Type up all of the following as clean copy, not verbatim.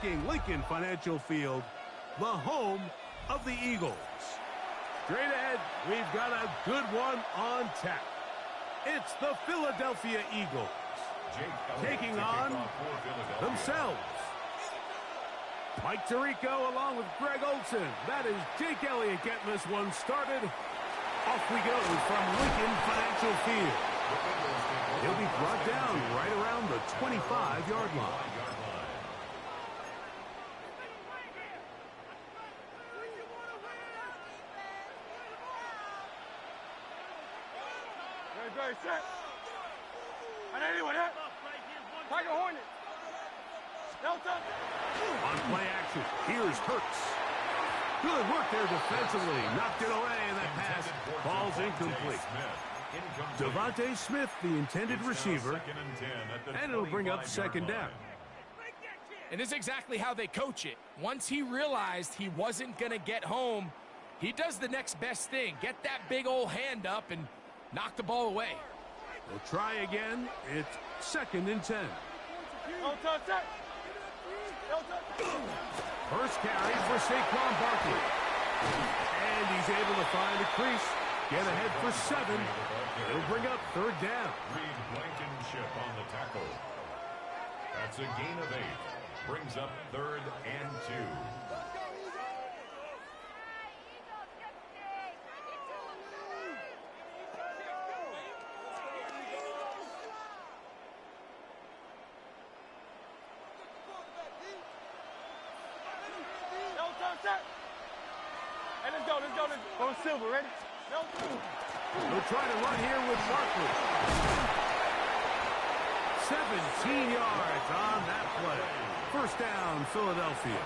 overlooking Lincoln Financial Field, the home of the Eagles. Straight ahead, we've got a good one on tap. It's the Philadelphia Eagles taking on themselves. Mike Tirico along with Greg Olson. That is Jake Elliott getting this one started. Off we go from Lincoln Financial Field. He'll be brought down right around the 25-yard line. Very set. And anyone hit? Tiger Hornet. Delta. On play action, here's Hurts. Good work there defensively. Knocked it away, and that pass falls incomplete. Devontae Smith, the intended receiver, and it'll bring up second down. And this is exactly how they coach it. Once he realized he wasn't going to get home, he does the next best thing. Get that big old hand up and knock the ball away. We'll try again. It's 2nd and 10. First carry for Saquon Barkley. And he's able to find a crease. Get ahead for 7. It'll bring up 3rd down. Reed Blankenship on the tackle. That's a gain of 8. Brings up 3rd and 2. Hey, let's go. Go Silver, ready? They'll try to run here with Barkley. 17 yards on that play. First down, Philadelphia.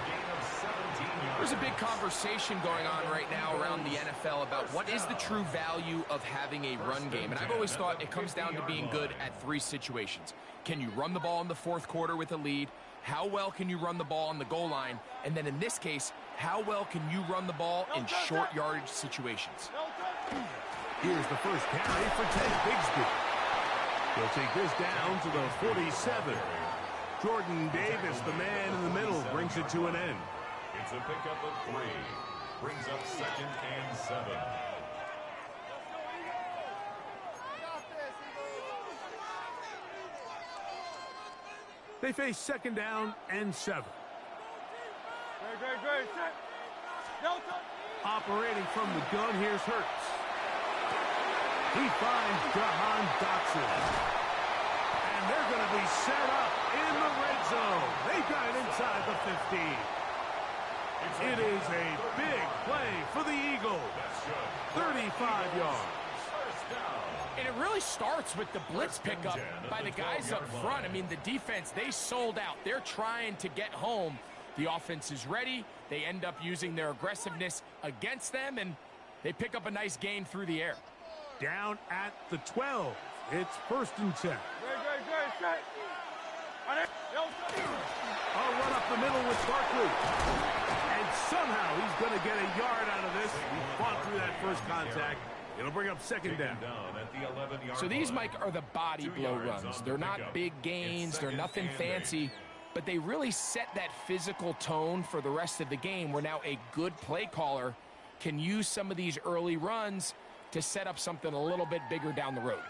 There's a big conversation going on right now around the NFL about what is the true value of having a run game. And I've always thought it comes down to being good at 3 situations. Can you run the ball in the 4th quarter with a lead? How well can you run the ball on the goal line? And then in this case, how well can you run the ball in short yardage situations? Here's the first carry for Ted Bigsby. He'll take this down to the 47. Jordan Davis, the man in the middle, brings it to an end. It's a pickup of 3. Brings up 2nd and 7. They face 2nd down and 7. Great. Set. Delta. Operating from the gun, here's Hurts. He finds Jahan Dotson. And they're going to be set up in the red zone. They got it inside the 15. It is a big play for the Eagles. 35 yards. And it really starts with the blitz pickup by the guys up front. I mean, the defense, they sold out. They're trying to get home. The offense is ready. They end up using their aggressiveness against them, and they pick up a nice gain through the air. Down at the 12. It's 1st and 10. Great. Set. A run up the middle with Barkley. And somehow he's going to get a yard out of this. He fought through that first contact. It'll bring up 2nd down. At the 11-yard So these, line. Mike, are the body blow runs. They're not big gains. They're nothing fancy. But they really set that physical tone for the rest of the game where now a good play caller can use some of these early runs to set up something a little bit bigger down the road.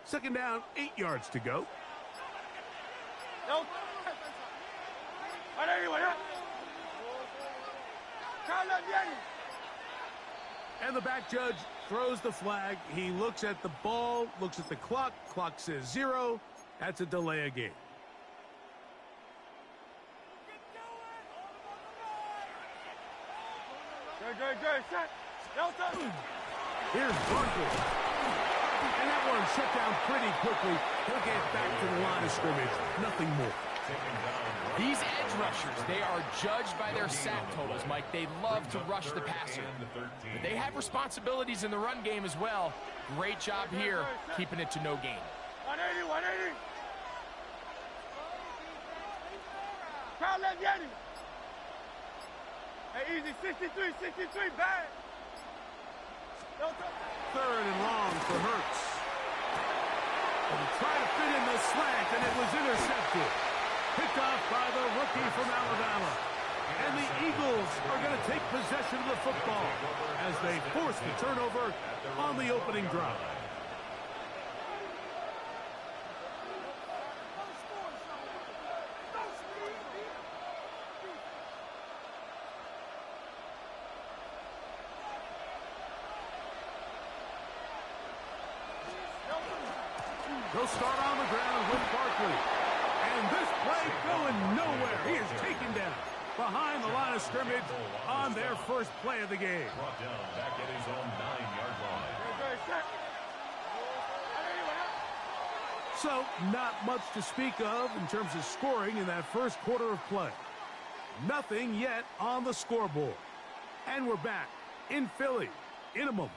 Second down, 8 yards to go. And the back judge throws the flag. He looks at the ball, looks at the clock. Clock says 0. That's a delay of game. Good. Set. Delta. Here's Barkley. And that one shut down pretty quickly. He'll get back to the line of scrimmage. Nothing more. These edge rushers, they are judged by their sack totals, Mike. They love to rush the passer. But they have responsibilities in the run game as well. Great job here, keeping it to no gain. 180. Crowd left Yeti. Hey, easy. 63, bad. slant, and it was intercepted. Picked off by the rookie from Alabama. And the Eagles are going to take possession of the football as they force the turnover on the opening drive. They'll start on the ground with Barkley. And this play going nowhere. He is taken down behind the line of scrimmage on their first play of the game. Brought down back at his own 9-yard line. So, not much to speak of in terms of scoring in that first quarter of play. Nothing yet on the scoreboard. And we're back in Philly in a moment.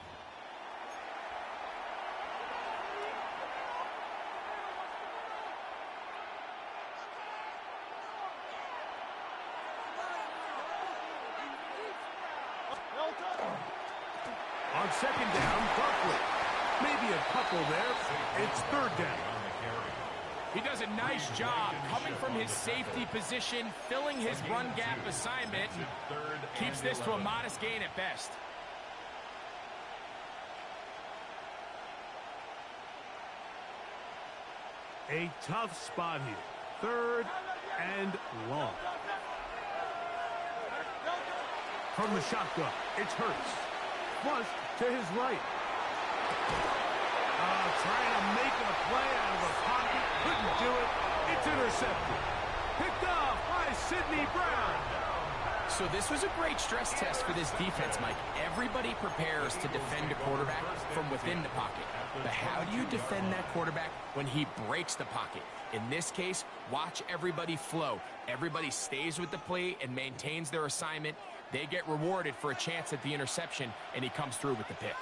On second down, Barkley. Maybe a couple there. It's third down. He does a nice job coming from his safety position, filling his run gap assignment, and keeps this to a modest gain at best. A tough spot here. Third and long. From the shotgun, it's Hurts. Flush to his right. Trying to make a play out of the pocket. Couldn't do it. It's intercepted. Picked off by Sidney Brown. So this was a great stress test for this defense, Mike. Everybody prepares to defend a quarterback from within the pocket. But how do you defend that quarterback when he breaks the pocket? In this case, watch everybody flow. Everybody stays with the play and maintains their assignment. They get rewarded for a chance at the interception, and he comes through with the pick.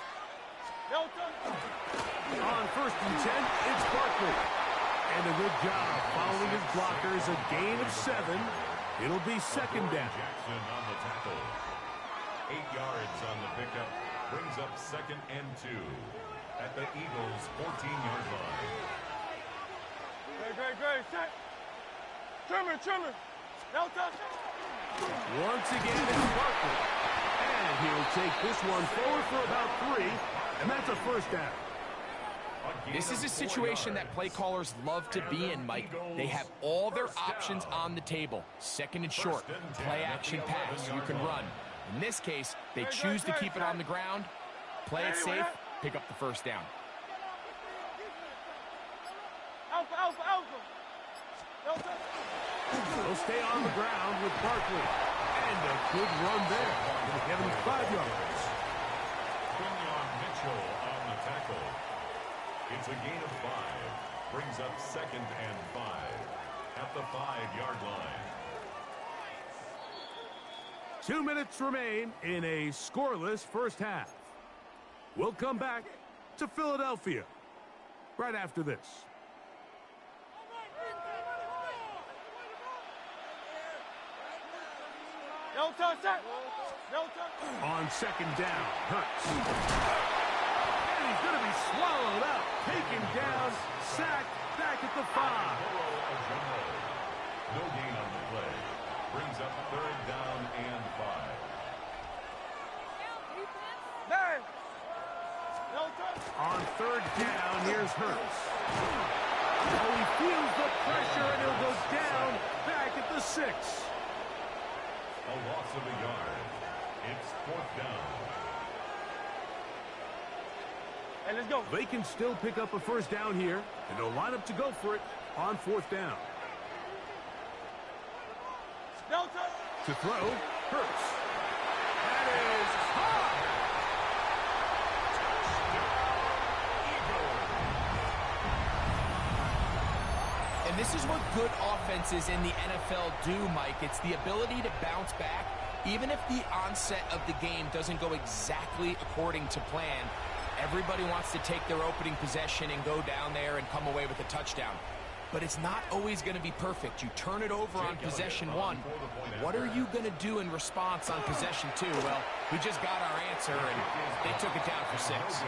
On first and 10, it's Barkley. And a good job following his blockers. A gain of 7. It'll be second down. Jackson on the tackle. 8 yards on the pickup. Brings up second and 2 at the Eagles' 14-yard line. Great. Set. Trimmer. No touch. Once again, it's Barkley. And he'll take this one forward for about 3. And that's a first down. This is a situation that play callers love to be in, Mike. They have all their options on the table. Second and short, play action pass, you can run. In this case, they choose to keep it on the ground, play it safe, pick up the first down. Alpha. They'll stay on the ground with Barkley. And a good run there. Gonna give him 5 yards. Mitchell on the tackle. It's a gain of 5. Brings up second and 5 at the 5-yard line. 2 minutes remain in a scoreless first half. We'll come back to Philadelphia right after this. No touch. On second down, Hurts. And he's going to be swallowed up, taken down, sacked back at the 5. No gain on the play. Brings up third down and 5. No touch. On third down, here's Hurts. Oh, he feels the pressure, and he'll go down back at the 6. A loss of a yard. It's fourth down. Hey, let's go. They can still pick up a first down here, and they'll line up to go for it on fourth down. No touch. To throw, Hurts. That is high. And this is what good offenses in the NFL do, Mike. It's the ability to bounce back. Even if the onset of the game doesn't go exactly according to plan, everybody wants to take their opening possession and go down there and come away with a touchdown. But it's not always going to be perfect. You turn it over on possession 1. What are you going to do in response on possession 2? Well, we just got our answer, and they took it down for 6.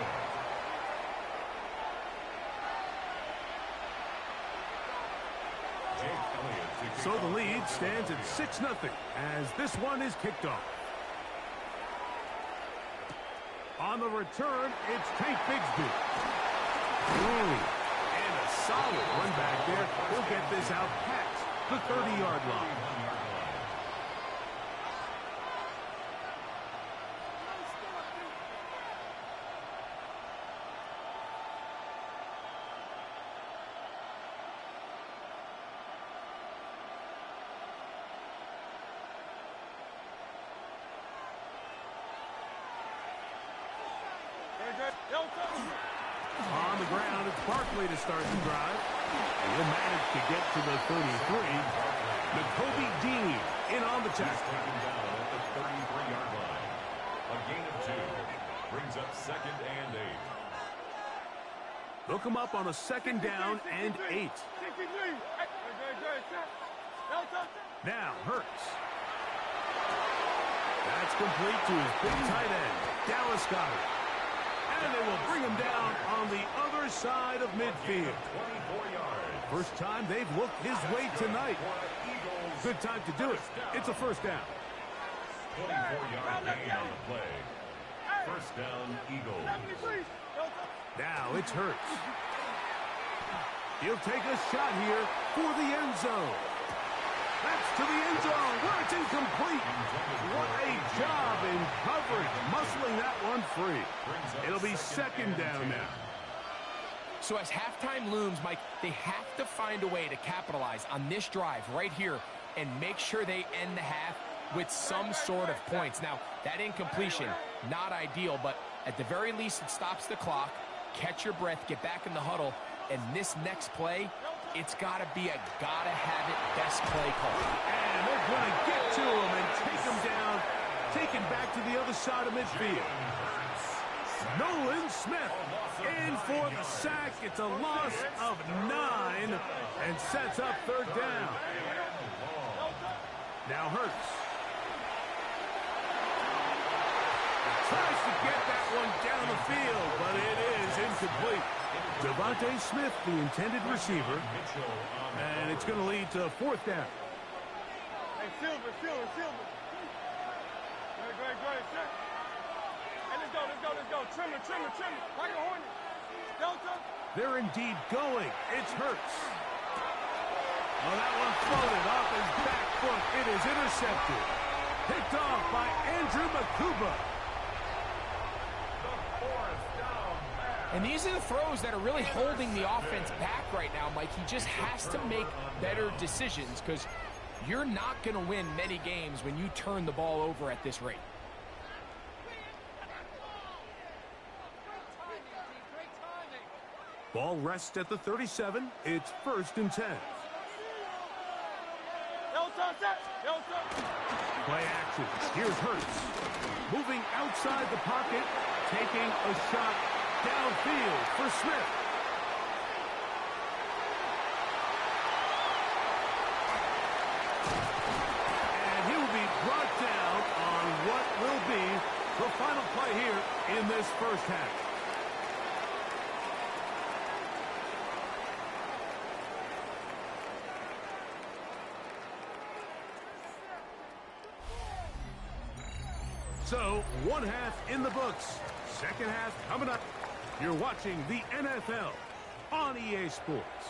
So the lead stands at 6-0 as this one is kicked off. On the return, it's Tank Bigsby. Ooh, and a solid run back there. He'll get this out past the 30-yard line. On the ground, it's Barkley to start the drive. And he'll manage to get to the 33. Nakobe Dean in on the tackle. Taken down at the 33-yard line. A gain of 2 brings up 2nd and 8. They'll come up on a 2nd down and 8. Now Hurts. That's complete to his big tight end, Dallas Goedert. And they will bring him down on the other side of midfield. 24 yards. First time they've looked his way tonight. Good time to do it. It's a first down. 24-yard gain on the play. First down, Eagles. Now it's Hurts. He'll take a shot here for the end zone. That's to the end zone where it's incomplete. What a job in coverage, muscling that one free. It'll be 2nd down now. So as halftime looms, Mike, they have to find a way to capitalize on this drive right here and make sure they end the half with some sort of points. Now, that incompletion, not ideal, but at the very least it stops the clock. Catch your breath, get back in the huddle, and this next play, it's got to be a gotta-have-it best play call. And they're going to get to him and take him down, take him back to the other side of midfield. Nolan Smith in for the sack. It's a loss of 9 and sets up 3rd down. Now Hurts. Tries to get that one down the field, but it is incomplete. Devontae Smith, the intended receiver, and it's going to lead to 4th down. Hey, Silver. Great. Hey, let's go. Trim it. Like a hornet. Delta. They're indeed going. It's Hurts. Oh, that one floated off his back foot. It is intercepted. Picked off by Andrew Makuba. And these are the throws that are really holding the offense back right now, Mike. He just has to make better decisions because you're not going to win many games when you turn the ball over at this rate. Ball rests at the 37. It's 1st and 10. Play action. Here's Hurts. Moving outside the pocket, taking a shot downfield for Smith. And he will be brought down on what will be the final play here in this first half. So, 1 half in the books. 2nd half coming up. You're watching the NFL on EA Sports.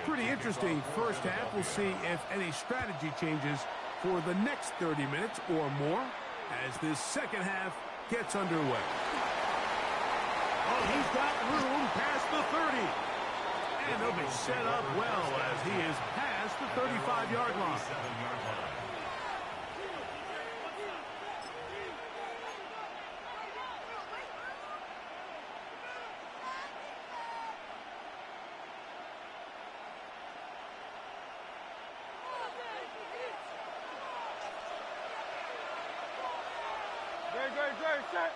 Pretty interesting first half. We'll see if any strategy changes for the next 30 minutes or more as this 2nd half gets underway. Oh, he's got room past the 30. And they'll be set up well as he is past the 35-yard line. Great.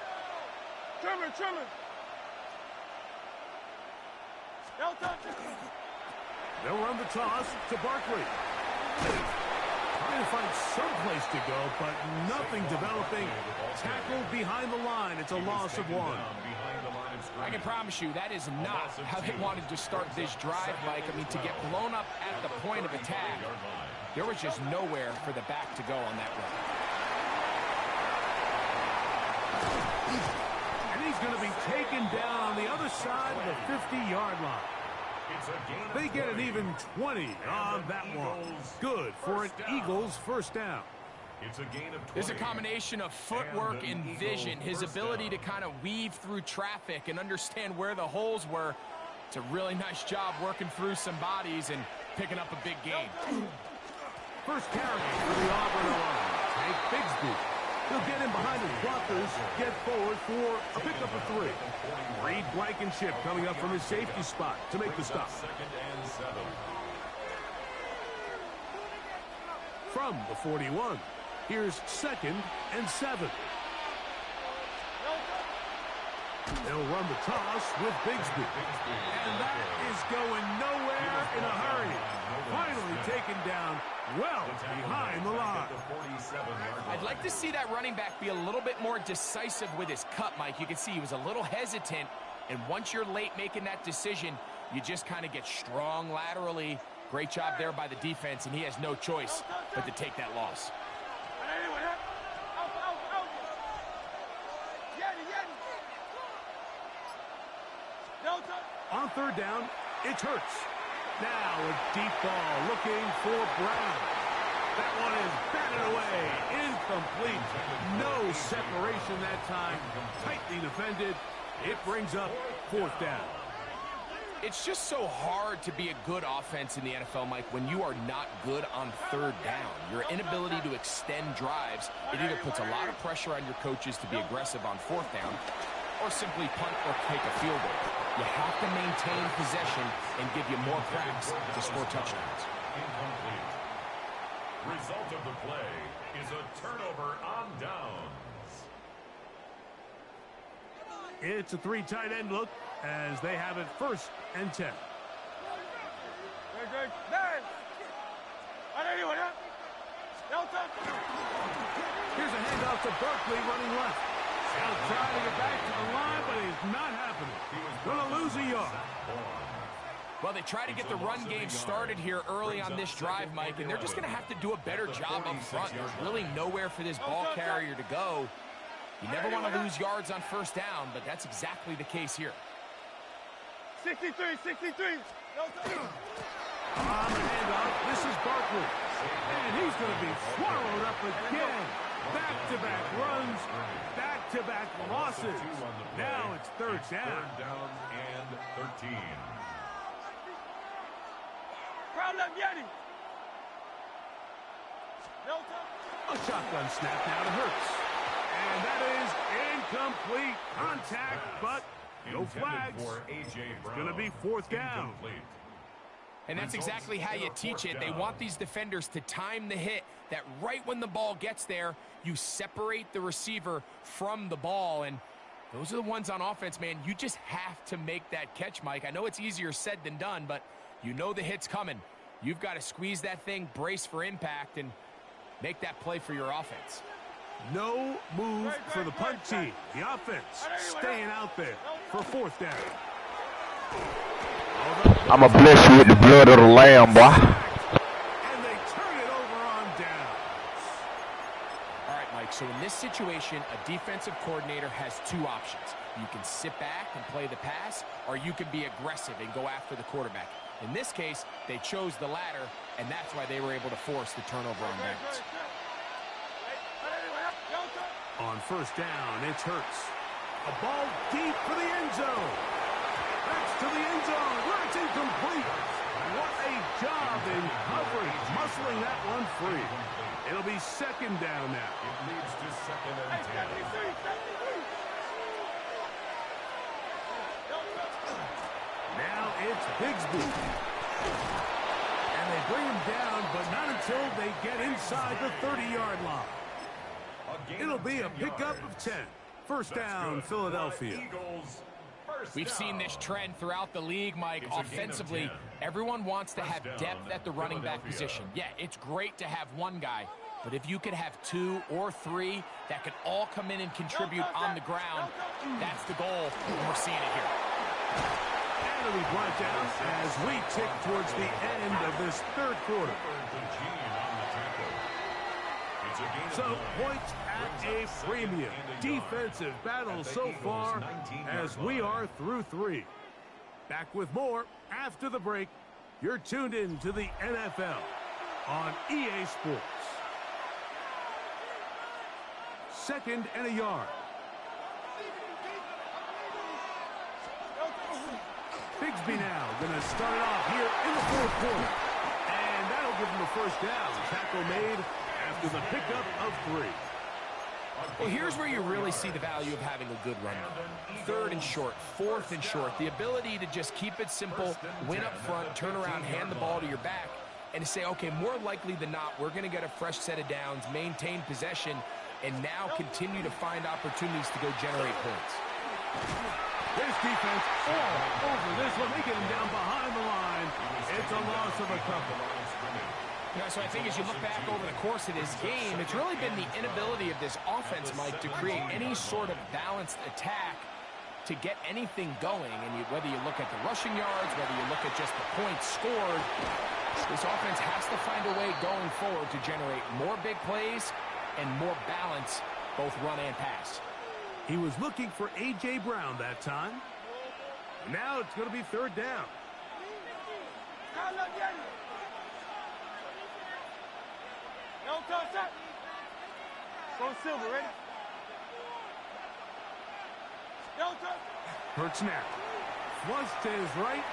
Trim it. Delta. They'll run the toss to Barkley. Trying to find some place to go, but nothing developing. Tackle behind the line. It's a loss of 1. I can promise you that is not how they wanted to start this drive, Mike. I mean, to get blown up at the point of attack, there was just nowhere for the back to go on that run. And he's going to be taken down on the other side of the 50-yard line. They get an even 20 on that one. Good for an Eagles first down. It's a gain of 20. There's a combination of footwork and vision, his ability to kind of weave through traffic and understand where the holes were. It's a really nice job working through some bodies and picking up a big gain. First carry for the Auburn line. Take Bigsby. He'll get in behind his blockers, get forward for a pickup of 3. Reed Blankenship coming up from his safety spot to make the stop. From the 41, here's 2nd and 7. They'll run the toss with Bigsby. And that is going nowhere in a hurry. Finally taken down well behind the line. I'd like to see that running back be a little bit more decisive with his cut, Mike. You can see he was a little hesitant, and once you're late making that decision, you just kind of get strong laterally. Great job there by the defense, and he has no choice but to take that loss. On 3rd down, it's Hurts. Now a deep ball looking for Brown. That one is batted away. Incomplete. No separation that time. Tightly defended. It brings up 4th down. It's just so hard to be a good offense in the NFL, Mike, when you are not good on 3rd down. Your inability to extend drives, it either puts a lot of pressure on your coaches to be aggressive on 4th down or simply punt or take a field goal. You have to maintain possession and give you more cracks to score touchdowns. Incomplete. Result of the play is a turnover on downs. It's a 3 tight end look as they have it 1st and 10. Here's a handoff to Barkley running left. He'll try to get back to the line, but it's not happening. Going to lose a yard. Well, they try to get the run game started here early on this drive, Mike, and they're just going to have to do a better job up front. There's really nowhere for this ball carrier to go. You never want to lose yards on 1st down, but that's exactly the case here. 63. On the handoff, this is Barkley. And he's going to be swallowed up again. Back-to-back runs, back-to-back losses. Now it's 3rd down. 3rd down and 13. A shotgun snap now to Hurts. And that is incomplete. Contact, but no flags. It's going to be 4th down. And that's exactly how you teach it. They want these defenders to time the hit, that right when the ball gets there, you separate the receiver from the ball. And those are the ones on offense, man. You just have to make that catch, Mike. I know it's easier said than done, but you know the hit's coming. You've got to squeeze that thing, brace for impact, and make that play for your offense. No move for the punt team. The offense staying out there for 4th down. I'ma bless you with the blood of the lamb, boy. And they turn it over on downs. All right, Mike, so in this situation, a defensive coordinator has 2 options. You can sit back and play the pass, or you can be aggressive and go after the quarterback. In this case, they chose the latter, and that's why they were able to force the turnover on downs. On 1st down, it's Hurts. A ball deep for the end zone. That's to the end zone, where it's incomplete. What a job in coverage, muscling that one free. It'll be 2nd down now. It leads to 2nd and 10. Now it's Bigsby. And they bring him down, but not until they get inside the 30-yard line. It'll be a pickup of 10. 1st down, Philadelphia. Eagles, We've seen this trend throughout the league, Mike. Offensively, everyone wants to have depth at the running back position. Yeah, it's great to have one guy, but if you could have 2 or 3 that could all come in and contribute on the ground, that's the goal, and we're seeing it here. And it'll be brought down as we tick towards the end of this third quarter. So, points at a premium. Defensive battle so far as we are through 3. Back with more after the break. You're tuned in to the NFL on EA Sports. 2nd and a yard. Bigsby now going to start it off here in the 4th quarter. And that'll give him a first down. Tackle made after the pickup of 3. Well, here's where you really see the value of having a good run game. 3rd and short, 4th and short. The ability to just keep it simple, win up front, turn around, hand the ball to your back, and to say, okay, more likely than not, we're going to get a fresh set of downs, maintain possession, and now continue to find opportunities to go generate points. This defense all over this one. They get him down behind the line. It's a loss of a couple. Yeah, so I think as you look back over the course of this game, it's really been the inability of this offense, Mike, to create any sort of balanced attack to get anything going. And whether you look at the rushing yards, whether you look at just the points scored, this offense has to find a way going forward to generate more big plays and more balance, both run and pass. He was looking for A.J. Brown that time. Now it's going to be 3rd down. No touch that. Go Silver, ready? No touch. Hurts now. Flush to his right.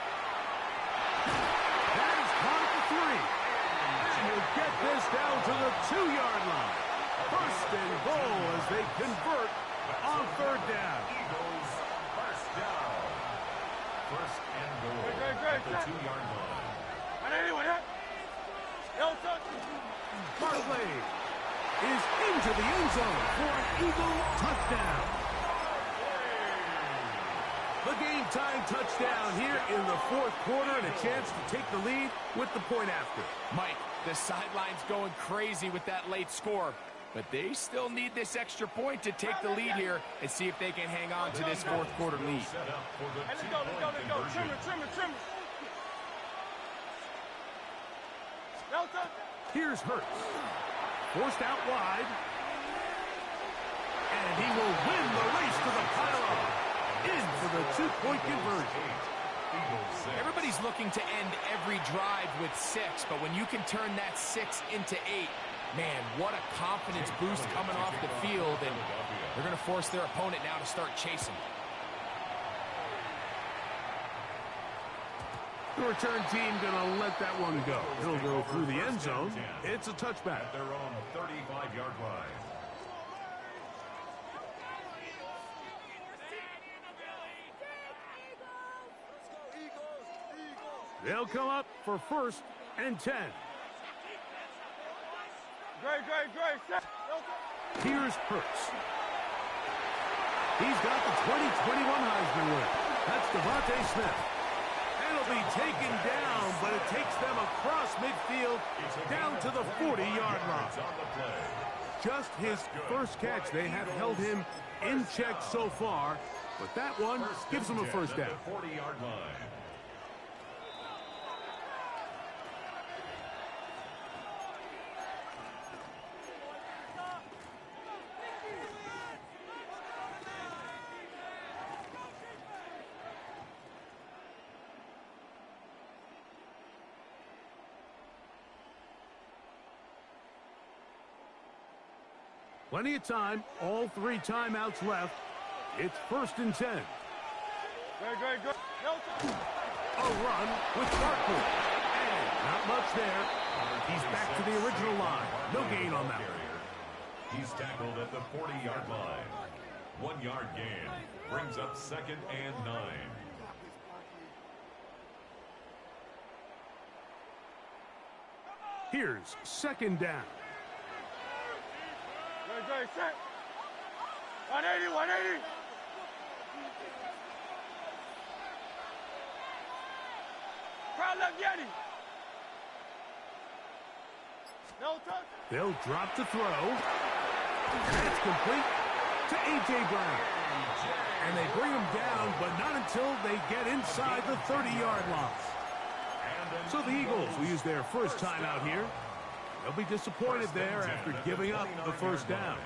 That is caught at the 3. And he'll get this down to the 2-yard line. 1st and goal as they convert on 3rd down. Eagles, 1st down. 1st and goal at the 2-yard line. No touch. Barkley is into the end zone for an Eagle touchdown. The game-time touchdown here in the 4th quarter and a chance to take the lead with the point after. Mike, the sideline's going crazy with that late score, but they still need this extra point to take the lead here and see if they can hang on to this 4th quarter lead. Let's go. Trimmer. No touch. Here's Hurts. Forced out wide. And he will win the race to the pylon. In for the 2-point conversion. Everybody's looking to end every drive with 6, but when you can turn that 6 into 8, man, what a confidence boost coming off the field, and they're going to force their opponent now to start chasing. The return team going to let that one go. He'll go through the end zone. It's a touchback. At their own 35-yard line. They'll come up for 1st and 10. Great. Here's Hurts. He's got the 2021 Heisman winner. That's Devontae Smith. And it'll be taken down, but it takes them across midfield down to the 40-yard line. Just his first catch. They have held him in check so far, but that one gives him a first down. 40-yard line. Plenty of time, all 3 timeouts left. It's 1st and 10. Great. A run with Barkley. And not much there. He's back to the original line. No gain on that. He's tackled at the 40-yard line. 1-yard gain brings up 2nd and 9. Here's 2nd down. Set. 180. Crowd left Yeti. No touch. They'll drop the throw. That's complete to A.J. Brown. And they bring him down, but not until they get inside the 30-yard line. So the Eagles will use their first timeout here. They'll be disappointed there after giving up the first down.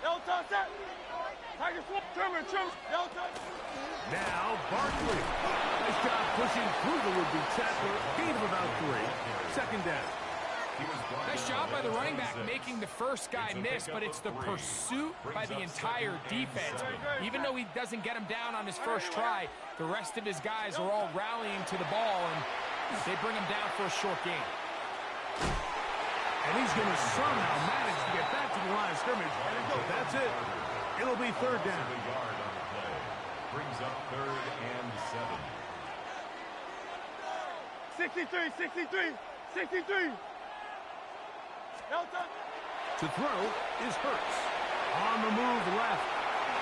No touch. Tiger swap. Trimmer. No touch. Now Barkley. Nice job pushing through the would-be tackler. Gain of about 3. Second down. Nice job by the running back making the first guy miss, but it's the pursuit by the entire defense. Even though he doesn't get him down on his first try, the rest of his guys are all rallying to the ball, and they bring him down for a short gain. And he's going to somehow manage to get back to the line of scrimmage. That's it. It'll be third down. Brings up 3rd and 7. 63. No touch. To throw is Hurts. On the move left.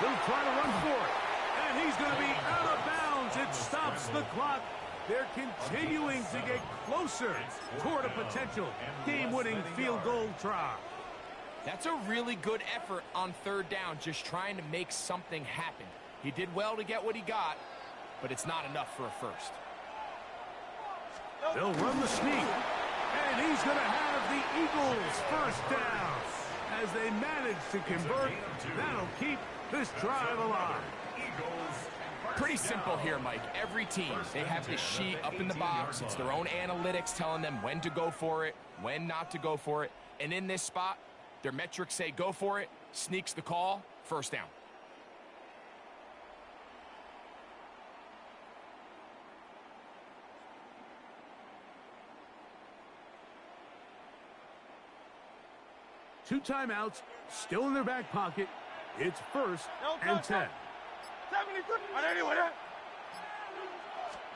He'll try to run for it. And he's going to be out of bounds. It stops the clock. They're continuing to get closer toward a potential game-winning field goal try. That's a really good effort on third down, just trying to make something happen. He did well to get what he got, but it's not enough for a first. They'll run the sneak. And he's going to have the Eagles first down. As they manage to convert, that'll keep this drive alive. Pretty simple here, Mike. Every team, they have this sheet up in the box. It's their own analytics telling them when to go for it, when not to go for it. And in this spot, their metrics say go for it, sneaks the call, first down. Two timeouts, still in their back pocket. It's 1st and 10. 72.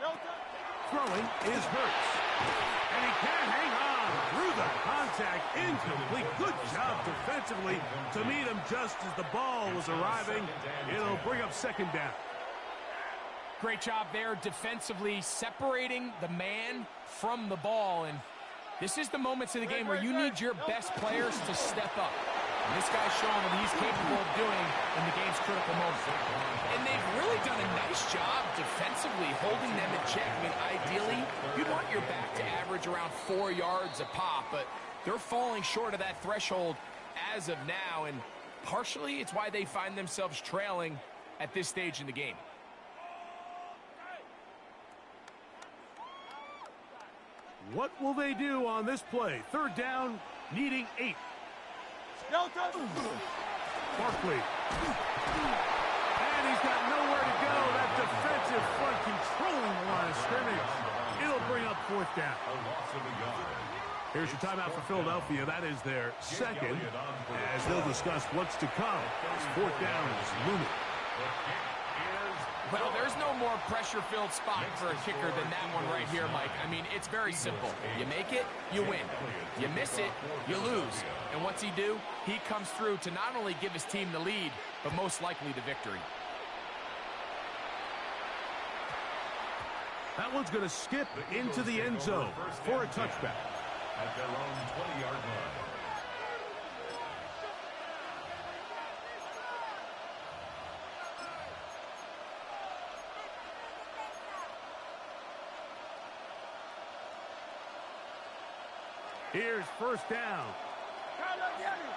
No touch. Throwing is Hurts. And he can't hang on through the contact. Incomplete. Good job defensively to meet him just as the ball was arriving. It'll bring up second down. Great job there defensively, separating the man from the ball. And this is the moments of the game where you need your best players to step up. And this guy's showing what he's capable of doing in the game's critical moments. And they've really done a nice job defensively holding them in check. I mean, ideally, you'd want your back to average around 4 yards a pop, but they're falling short of that threshold as of now, and partially it's why they find themselves trailing at this stage in the game. What will they do on this play? Third down, needing 8. No touch. Barkley. And he's got nowhere to go. That defensive front controlling the line of scrimmage. It'll bring up 4th down. Here's your timeout for Philadelphia. That is their second, as they'll discuss what's to come. 4th down is looming. Well, there's no more pressure-filled spot for a kicker than that one right here, Mike. I mean, it's very simple. You make it, you win. You miss it, you lose. And what's he do? He comes through to not only give his team the lead, but most likely the victory. That one's going to skip into the end zone for a touchback. At their own 20-yard line. Here's first down. Crowd left Yeti.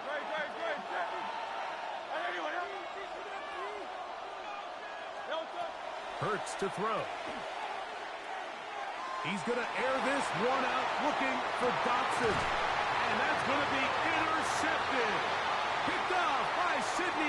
Great. And anyone else? No touch. Hurts to throw. He's going to air this one out, looking for Dotson. And that's going to be intercepted. Picked off by Sidney